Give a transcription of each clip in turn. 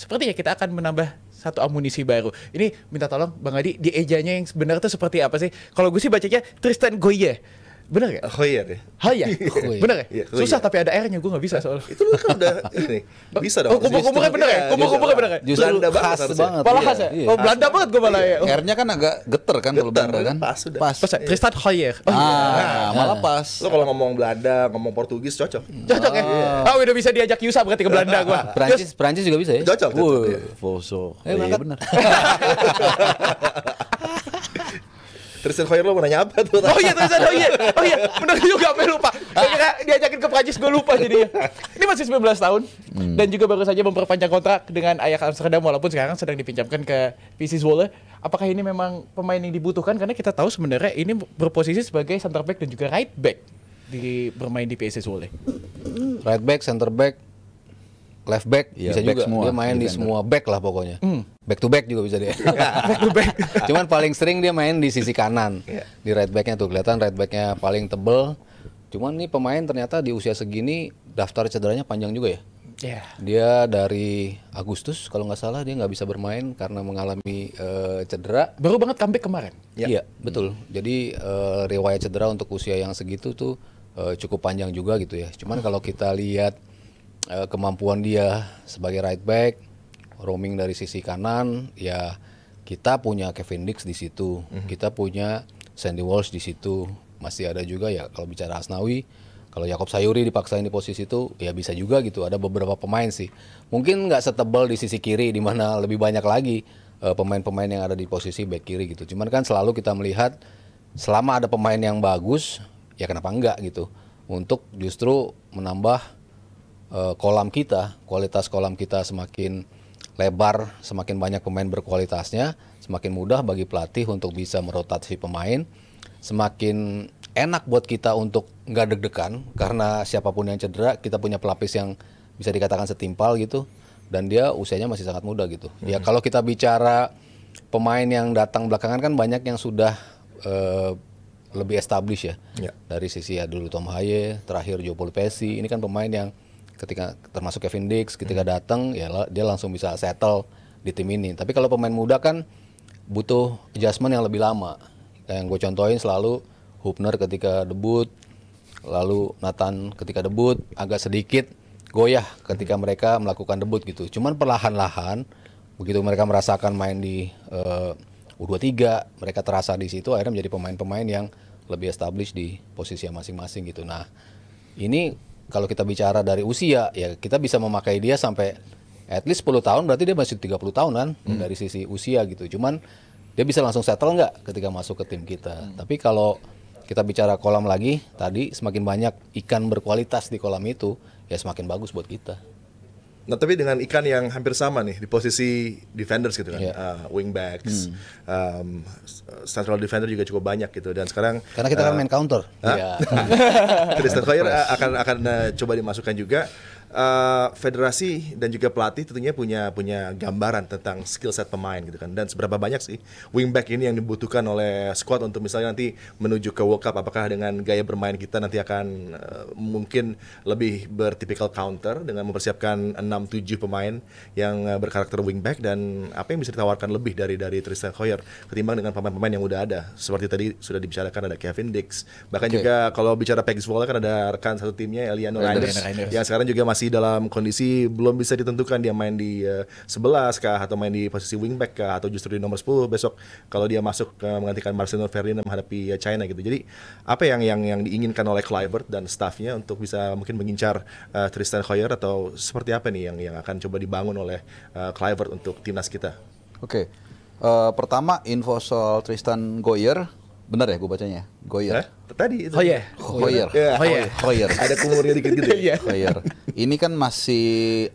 sepertinya kita akan menambah satu amunisi baru. Ini minta tolong Bang Adi, di ejanya yang sebenarnya tuh seperti apa sih? Kalau gue sih bacanya Tristan Goyer. Bener gak? Hoyer ya? Hoyer. Bener ya? Iya, Susah tapi ada R-nya, gue gak bisa soalnya. Itu lu kan udah ini. Bisa dong. Kumpul-kumpulnya bener ya? Kumpul-kumpulnya bener ya? Justru Belanda banget khas harusnya. banget. Malah khas ya? Iya. Oh, Belanda banget gue malah ya. R-nya kan agak geter kan kalau Belanda kan? Pas sudah. Pas. Pas ya? Tristan Hoyer. Oh, Malah pas. Lo kalau ngomong Belanda, ngomong Portugis cocok. cocok ya? Oh, udah bisa diajak Yusa berarti ke Belanda gue. Perancis juga bisa ya? Cocok, cocok, iya. Foso. Iya, Iya benar. Tristan Hoyer lo mau nanya apa tuh? Oh iya, Tristan Hoyer. Oh iya, bener juga, sampai lupa. Saya kira diajakin ke Prancis, gue lupa jadinya. Ini masih 19 tahun dan juga baru saja memperpanjang kontrak dengan Ajax Amsterdam walaupun sekarang sedang dipinjamkan ke PSV Zwolle. Apakah ini memang pemain yang dibutuhkan? Karena kita tahu sebenarnya ini berposisi sebagai center back dan juga right back bermain di PSV Zwolle. Right back, center back, left back Iya, bisa back juga. semua, Dia main di defender. semua back lah pokoknya. Back to back juga bisa dia. Back to back. Cuman paling sering dia main di sisi kanan. Di right backnya tuh kelihatan right backnya paling tebel. Cuman nih pemain ternyata di usia segini daftar cederanya panjang juga ya. Ya. Dia dari Agustus kalau nggak salah dia nggak bisa bermain karena mengalami cedera. Baru banget comeback kemarin. Iya betul. Jadi riwayat cedera untuk usia yang segitu tuh cukup panjang juga gitu ya. Cuman kalau kita lihat kemampuan dia sebagai right back, roaming dari sisi kanan, ya kita punya Kevin Dix di situ, kita punya Sandy Walsh di situ, masih ada juga ya kalau bicara Asnawi, kalau Yakob Sayuri dipaksain di posisi itu, ya bisa juga gitu. Ada beberapa pemain sih, mungkin nggak setebal di sisi kiri, di mana lebih banyak lagi pemain-pemain yang ada di posisi back kiri gitu. Cuman kan selalu kita melihat selama ada pemain yang bagus, ya kenapa enggak gitu, untuk justru menambah kolam kita, kualitas kolam kita semakin lebar, semakin banyak pemain berkualitasnya, semakin mudah bagi pelatih untuk bisa merotasi pemain, semakin enak buat kita untuk nggak deg-degan karena siapapun yang cedera kita punya pelapis yang bisa dikatakan setimpal gitu, dan dia usianya masih sangat muda gitu. Ya kalau kita bicara pemain yang datang belakangan kan banyak yang sudah lebih established ya. Dari sisi ya dulu Tom Haye, terakhir Joe Paul Pesci, ini kan pemain yang ketika termasuk Kevin Dix ketika datang ya dia langsung bisa settle di tim ini. Tapi kalau pemain muda kan butuh adjustment yang lebih lama. Kayak yang gue contohin selalu Hubner ketika debut, lalu Nathan ketika debut agak sedikit goyah ketika mereka melakukan debut gitu. Cuman perlahan-lahan begitu mereka merasakan main di U23, mereka terasa di situ akhirnya menjadi pemain-pemain yang lebih established di posisi masing-masing gitu. Nah, ini kalau kita bicara dari usia, ya kita bisa memakai dia sampai at least 10 tahun, berarti dia masih 30 tahun kan dari sisi usia gitu. Cuman dia bisa langsung settle nggak ketika masuk ke tim kita. Tapi kalau kita bicara kolam lagi, tadi semakin banyak ikan berkualitas di kolam itu, ya semakin bagus buat kita. Nah tapi dengan ikan yang hampir sama nih di posisi defenders gitu kan, wingbacks, central defender juga cukup banyak gitu, dan sekarang Karena kita kan main counter. Iya. Tristan Hoyer akan coba dimasukkan juga. Federasi dan juga pelatih tentunya punya gambaran tentang skill set pemain gitu kan, dan seberapa banyak sih wingback ini yang dibutuhkan oleh squad untuk misalnya nanti menuju ke World Cup. Apakah dengan gaya bermain kita nanti akan mungkin lebih bertipikal counter dengan mempersiapkan 6-7 pemain yang berkarakter wingback, dan apa yang bisa ditawarkan lebih dari Tristan Hoyer ketimbang dengan pemain-pemain yang udah ada seperti tadi sudah dibicarakan, ada Kevin Dix, bahkan juga kalau bicara PSV Zwolle kan ada rekan satu timnya Eliano Reinders yang sekarang juga masih dalam kondisi belum bisa ditentukan dia main di 11 kah atau main di posisi wingback kah atau justru di nomor 10 besok kalau dia masuk menggantikan Marcelo Ferdinand menghadapi China gitu. Jadi apa yang diinginkan oleh Kluivert dan staffnya untuk bisa mungkin mengincar Tristan Hoyer, atau seperti apa nih yang akan coba dibangun oleh Kluivert untuk timnas kita? Oke. Pertama info soal Tristan Goyer, benar ya gue bacanya? Goyer. Tadi itu. Hoyer. Hoyer. Ada kumurnya dikit gitu. Hoyer. Ini kan masih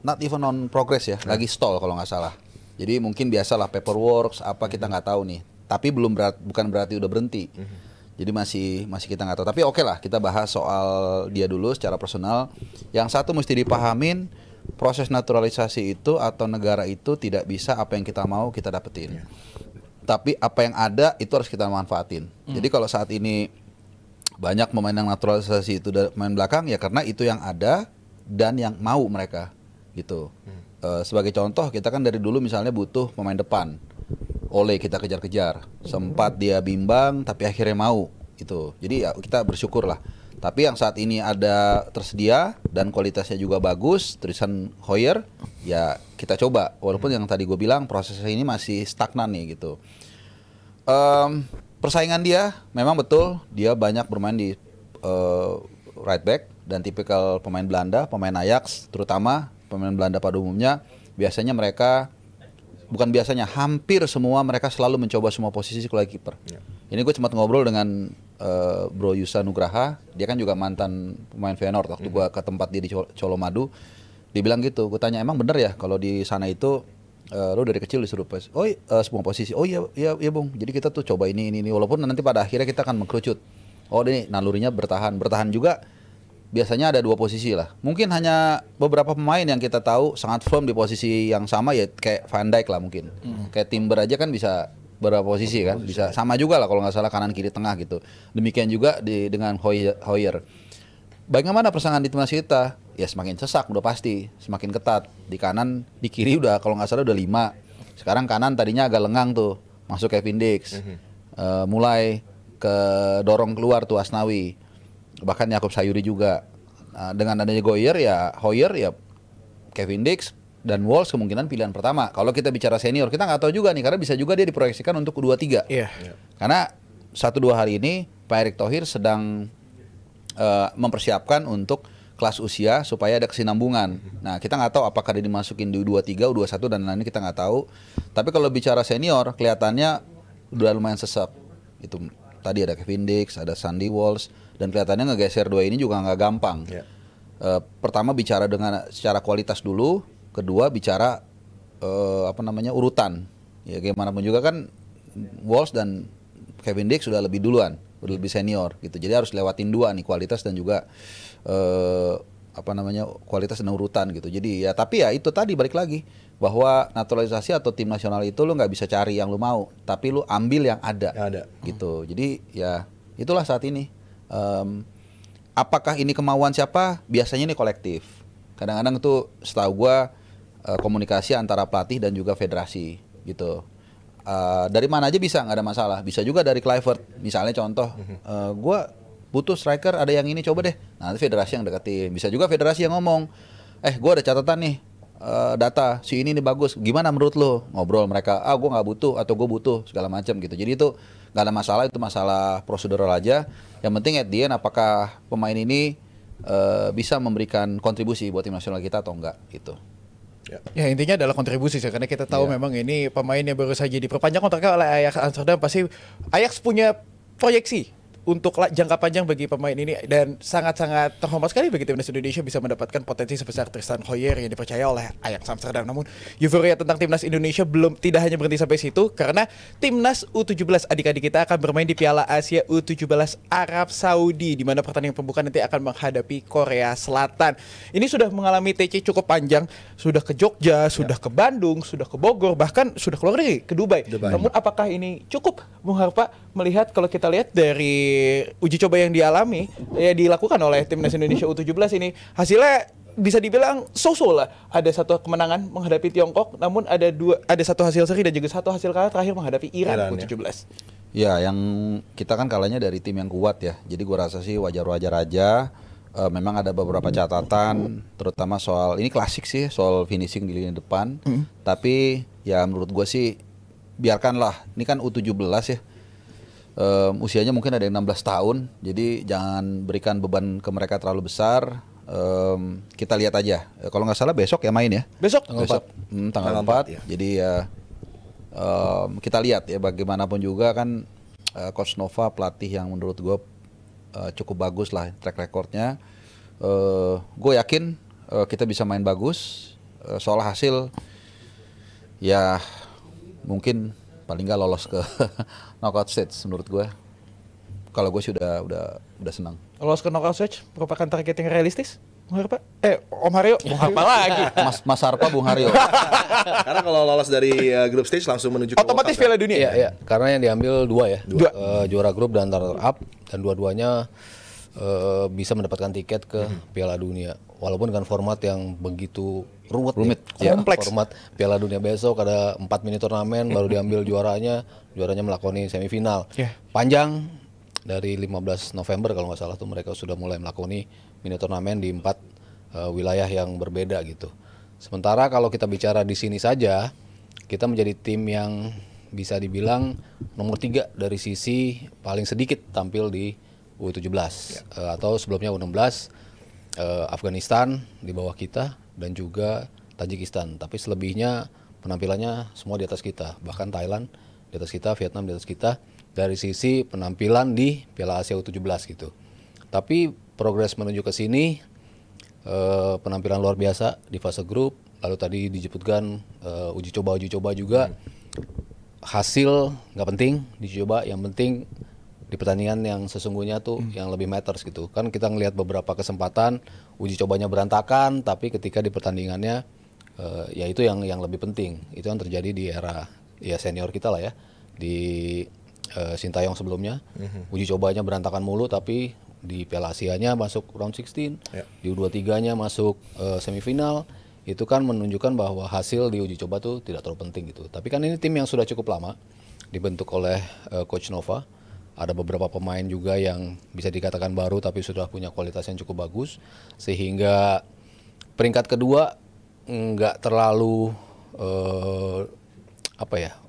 not even on progress ya, lagi stall kalau nggak salah. Jadi mungkin biasalah paperwork apa kita nggak tahu nih. Tapi bukan berarti udah berhenti. Jadi masih kita nggak tahu. Tapi oke lah, kita bahas soal dia dulu secara personal. Yang satu mesti dipahamin, proses naturalisasi itu atau negara itu tidak bisa apa yang kita mau kita dapetin. Tapi apa yang ada itu harus kita manfaatin. Jadi kalau saat ini banyak pemain yang naturalisasi itu main belakang, ya karena itu yang ada dan yang mau mereka. gitu. Sebagai contoh kita kan dari dulu misalnya butuh pemain depan. Oleh kita kejar-kejar, sempat dia bimbang tapi akhirnya mau gitu. Jadi ya kita bersyukur lah. Tapi yang saat ini ada tersedia dan kualitasnya juga bagus, Tristan Hoyer, ya kita coba. Walaupun yang tadi gue bilang prosesnya ini masih stagnan nih gitu. Persaingan dia memang betul, dia banyak bermain di right back dan tipikal pemain Belanda, pemain Ajax, terutama pemain Belanda pada umumnya biasanya mereka hampir semua mereka selalu mencoba semua posisi kecuali kiper. Ini gue sempat ngobrol dengan Bro Yusa Nugraha, dia kan juga mantan pemain Feyenoord waktu gue ke tempat dia di Colomadu. Dia bilang gitu, gue tanya emang bener ya kalau di sana itu lo dari kecil disuruh semua posisi. Oh iya Bung. Jadi kita tuh coba ini walaupun nanti pada akhirnya kita akan mengkerucut. Oh ini nalurinya bertahan juga. Biasanya ada 2 posisi lah. Mungkin hanya beberapa pemain yang kita tahu sangat firm di posisi yang sama ya kayak Van Dijk lah mungkin. Kayak Timber aja kan bisa beberapa posisi kan, bisa sama juga lah kalau nggak salah kanan kiri tengah gitu. Demikian juga dengan Hoyer. Bagaimana persaingan di timnas kita? Ya semakin sesak udah pasti, semakin ketat. Di kanan, di kiri udah kalau nggak salah udah 5. Sekarang kanan tadinya agak lengang tuh, masuk Kevin Dix. Mulai ke dorong keluar tuh Asnawi. Bahkan Yakub Sayuri juga. Dengan adanya Hoyer ya Kevin Dix dan Walsh kemungkinan pilihan pertama. Kalau kita bicara senior, kita nggak tahu juga nih karena bisa juga dia diproyeksikan untuk U23. Karena 1-2 hari ini Pak Erick Thohir sedang mempersiapkan untuk kelas usia supaya ada kesinambungan. Nah kita nggak tahu apakah dia dimasukin di U23, U21 dan lain-lain kita nggak tahu. Tapi kalau bicara senior kelihatannya udah lumayan sesak. Itu tadi ada Kevin Dix, ada Sandy Walsh dan kelihatannya ngegeser 2 ini juga nggak gampang. Pertama bicara dengan secara kualitas dulu, kedua bicara urutan. Ya gimana pun juga kan Walsh dan Kevin Dix sudah lebih duluan, udah lebih senior gitu. Jadi harus lewatin 2 nih, kualitas dan juga kualitas dan urutan gitu. Jadi ya tapi ya itu tadi balik lagi bahwa naturalisasi atau tim nasional itu lu nggak bisa cari yang lu mau, tapi lu ambil yang ada. Gitu. Jadi ya itulah saat ini. Apakah ini kemauan siapa? Biasanya ini kolektif. Kadang-kadang itu setahu gua komunikasi antara pelatih dan juga federasi gitu. Dari mana aja bisa, nggak ada masalah. Bisa juga dari Kluivert. Misalnya contoh, gua butuh striker, ada yang ini coba deh. Nah, nanti federasi yang deketin. Bisa juga federasi yang ngomong, gua ada catatan nih, data si ini bagus. Gimana menurut lo? Ngobrol mereka, gua nggak butuh atau gua butuh segala macam gitu. Jadi itu nggak ada masalah, itu masalah prosedural aja. Yang penting at the end apakah pemain ini bisa memberikan kontribusi buat tim nasional kita atau enggak gitu. Ya intinya adalah kontribusi sih, karena kita tahu memang ini pemain yang baru saja diperpanjang kontraknya oleh Ajax Amsterdam. Pasti Ajax punya proyeksi untuk jangka panjang bagi pemain ini dan sangat-sangat terhormat sekali bagi timnas Indonesia bisa mendapatkan potensi sebesar Tristan Hoyer yang dipercaya oleh Ajax Amsterdam. Namun euforia tentang timnas Indonesia tidak hanya berhenti sampai situ, karena timnas U17 adik-adik kita akan bermain di Piala Asia U17 Arab Saudi, di mana pertandingan pembukaan nanti akan menghadapi Korea Selatan. Ini sudah mengalami TC cukup panjang, sudah ke Jogja, sudah ke Bandung, sudah ke Bogor, bahkan sudah keluar negeri ke Dubai. Namun apakah ini cukup, Bung Harpa, melihat kalau kita lihat dari uji coba yang dilakukan oleh timnas Indonesia U17 ini, hasilnya bisa dibilang so-so lah. Ada 1 kemenangan menghadapi Tiongkok, namun ada 1 hasil seri dan juga 1 hasil kalah terakhir menghadapi Iran U17. Ya, yang kita kan kalahnya dari tim yang kuat ya. Jadi gua rasa sih wajar-wajar aja. Memang ada beberapa catatan, terutama soal ini klasik sih, soal finishing di lini depan. Tapi ya menurut gua sih biarkanlah. Ini kan U17 ya. Usianya mungkin ada yang 16 tahun, jadi jangan berikan beban ke mereka terlalu besar. Kita lihat aja. Kalau nggak salah besok ya main ya. Besok tanggal 4 ya. Jadi ya kita lihat ya, bagaimanapun juga kan Coach Nova pelatih yang menurut gue cukup bagus lah track recordnya. Gue yakin kita bisa main bagus. Soal hasil ya mungkin paling nggak lolos ke knockout stage menurut gue. Kalau gue sih udah senang. Lolos ke knockout stage merupakan target yang realistis, Bung Harpa? Om Haryo, Bung Harpa lagi. Mas Harpa, Bung Haryo. Karena kalau lolos dari grup stage langsung menuju ke otomatis Piala Dunia. Iya. Karena yang diambil 2 ya. Juara grup dan runner up, dan dua-duanya bisa mendapatkan tiket ke Piala Dunia. walaupun dengan format yang begitu Rumit, ya. kompleks. Format Piala Dunia besok ada 4 mini turnamen baru diambil juaranya melakoni semifinal. Yeah. Panjang dari 15 November kalau nggak salah tuh mereka sudah mulai melakoni mini turnamen di 4 wilayah yang berbeda gitu. Sementara kalau kita bicara di sini saja, kita menjadi tim yang bisa dibilang nomor 3 dari sisi paling sedikit tampil di U17 atau sebelumnya U16 Afghanistan di bawah kita dan juga Tajikistan. Tapi selebihnya penampilannya semua di atas kita. Bahkan Thailand di atas kita, Vietnam di atas kita dari sisi penampilan di Piala Asia U17 gitu. Tapi progres menuju ke sini penampilan luar biasa di fase grup. Lalu tadi disebutkan uji coba juga. Hasil nggak penting dicoba, yang penting di pertandingan yang sesungguhnya tuh yang lebih matters gitu. Kan kita ngelihat beberapa kesempatan uji cobanya berantakan, tapi ketika di pertandingannya ya itu yang lebih penting. Itu yang terjadi di era ya senior kita lah ya, di Sintayong sebelumnya. Uji cobanya berantakan mulu, tapi di Piala Asianya masuk round 16, di U23-nya masuk semifinal. Itu kan menunjukkan bahwa hasil di uji coba tuh tidak terlalu penting gitu. Tapi kan ini tim yang sudah cukup lama dibentuk oleh Coach Nova. Ada beberapa pemain juga yang bisa dikatakan baru tapi sudah punya kualitas yang cukup bagus, sehingga peringkat kedua nggak terlalu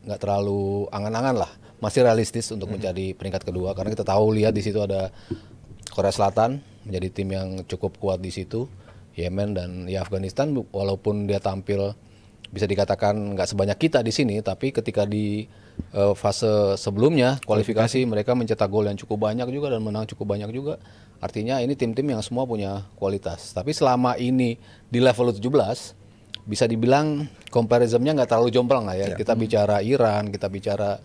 nggak terlalu angan-angan lah, masih realistis untuk menjadi peringkat kedua karena kita tahu lihat di situ ada Korea Selatan menjadi tim yang cukup kuat di situ, Yemen dan ya Afghanistan walaupun dia tampil bisa dikatakan nggak sebanyak kita di sini, tapi ketika di fase sebelumnya kualifikasi mereka mencetak gol yang cukup banyak juga dan menang cukup banyak juga. Artinya ini tim-tim yang semua punya kualitas. Tapi selama ini di level 17 bisa dibilang comparisonnya nggak terlalu jomplang lah ya. Kita bicara Iran, kita bicara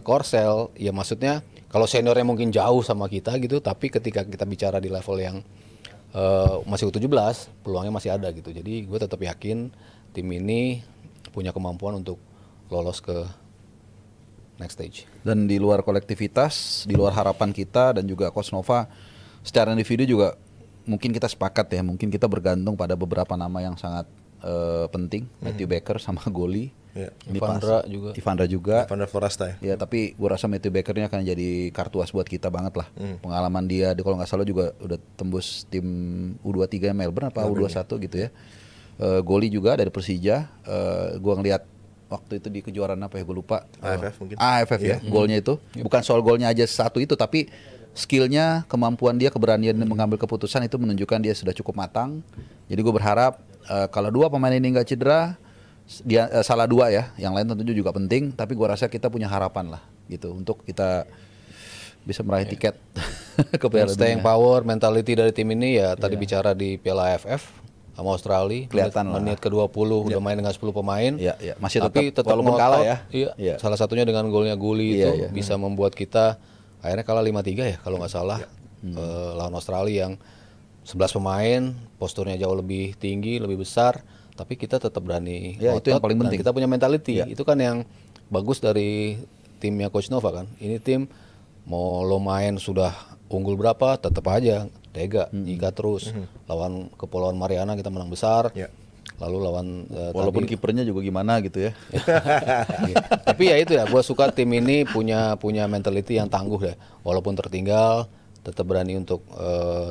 Korsel, ya maksudnya kalau seniornya mungkin jauh sama kita gitu, tapi ketika kita bicara di level yang masih U17 peluangnya masih ada gitu. Jadi gue tetap yakin tim ini punya kemampuan untuk lolos ke next stage. Dan di luar kolektivitas, di luar harapan kita dan juga Coach Nova, secara individu juga mungkin kita sepakat ya, mungkin kita bergantung pada beberapa nama yang sangat penting, Matthew Baker sama Goli. Ivandra juga. Ivandra Forasta ya. Ya, tapi gue rasa Matthew Baker ini akan jadi kartu as buat kita banget lah. Pengalaman dia, kalau nggak salah juga udah tembus tim U23 Melbourne apa U21 gitu ya. Goli juga dari Persija. Gue ngeliat waktu itu di kejuaraan apa ya, gue lupa. AFF mungkin. AFF ya, golnya itu. Bukan soal golnya aja satu itu, tapi skillnya, kemampuan dia, keberanian mengambil keputusan itu menunjukkan dia sudah cukup matang. Jadi gue berharap kalau dua pemain ini nggak cedera, dia salah dua ya, yang lain tentunya juga penting. Tapi gue rasa kita punya harapan lah gitu untuk kita bisa meraih tiket ke Piala Dunia. Staying power, mentality dari tim ini ya tadi bicara di Piala AFF sama Australia, kelihatan menit ke-20 udah main dengan 10 pemain. Iya. Masih tapi tetap walaupun kalah ya. Iya. Salah satunya dengan golnya Guli itu bisa membuat kita akhirnya kalah 5-3 ya kalau nggak salah. Lawan Australia yang 11 pemain, posturnya jauh lebih tinggi, lebih besar, tapi kita tetap berani. Ya, itu yang paling penting. Kita punya mentality. Itu kan yang bagus dari timnya Coach Nova kan. Ini tim mau lo main sudah unggul berapa tetap aja tega, jika terus lawan Kepulauan Mariana kita menang besar, lalu lawan walaupun kipernya juga gimana gitu ya. Tapi ya itu ya, gue suka tim ini punya mentality yang tangguh ya, walaupun tertinggal tetap berani untuk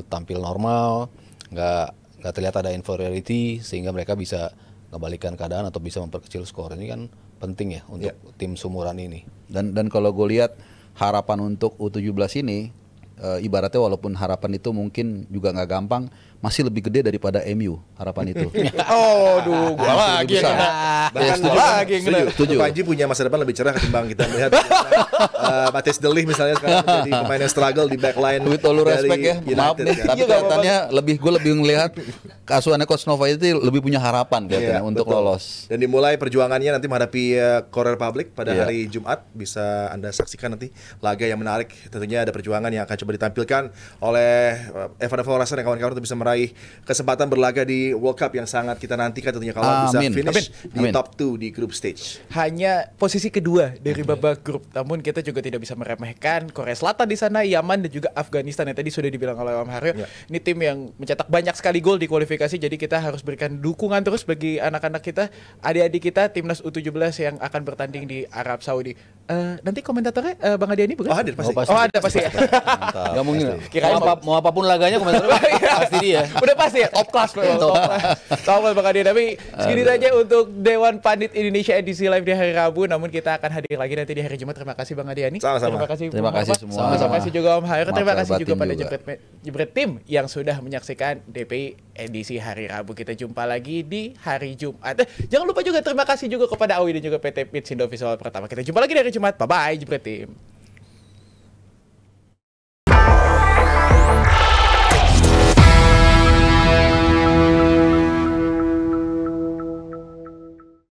tampil normal, nggak terlihat ada inferiority sehingga mereka bisa ngebalikan keadaan atau bisa memperkecil skor. Ini kan penting ya untuk tim sumuran ini. Dan kalau gue lihat harapan untuk U17 ini, ibaratnya walaupun harapan itu mungkin juga nggak gampang, masih lebih gede daripada MU harapan itu. Gua lagi yang kena. Bahkan setuju. Panji punya masa depan lebih cerah ketimbang kita melihat Matthijs de Ligt misalnya sekarang menjadi pemain yang struggle di backline. With all respect ya, maaf nih, tapi kelihatannya gue lebih ngelihat asuhannya Coach Nova itu lebih punya harapan kelihatannya untuk lolos. Dan dimulai perjuangannya nanti menghadapi Korea Republic pada hari Jumat, bisa Anda saksikan nanti laga yang menarik. Tentunya ada perjuangan yang akan coba coba ditampilkan oleh Evan Evalrasan dan kawan-kawan untuk bisa meraih kesempatan berlaga di World Cup yang sangat kita nantikan tentunya kalau bisa Amin. finish di Amin. top 2 di group stage. Hanya posisi kedua dari babak grup. Namun kita juga tidak bisa meremehkan Korea Selatan di sana, Yaman dan juga Afghanistan yang tadi sudah dibilang oleh Om Haryo. Ya. Ini tim yang mencetak banyak sekali gol di kualifikasi, jadi kita harus berikan dukungan terus bagi anak-anak kita, adik-adik kita timnas U17 yang akan bertanding di Arab Saudi. Nanti komentatornya Bang Adiani bukan? Oh, hadir pasti. pasti. Oh, ada pasti ya. Mantap. Gak mungkin. Kirain Mau apapun laganya komentar pasti dia. Udah pasti ya, top class memang. Top class Bang Adiani. Tapi segini saja untuk Dewan Pandit Indonesia edisi live di hari Rabu. Namun kita akan hadir lagi nanti di hari Jumat. Terima kasih Bang Adiani. Sama-sama. Terima kasih Terima Bung kasih Bapak. semua. Terima kasih juga Om Hair. Terima Maaf kasih juga batin pada juga. Jebret Tim yang sudah menyaksikan DPI edisi hari Rabu. Kita jumpa lagi di hari Jumat. Jangan lupa juga terima kasih juga kepada Awi dan juga PT Pitsindo Visual Pertama. Kita jumpa lagi di hari Jumat. Bye bye Jebret Tim.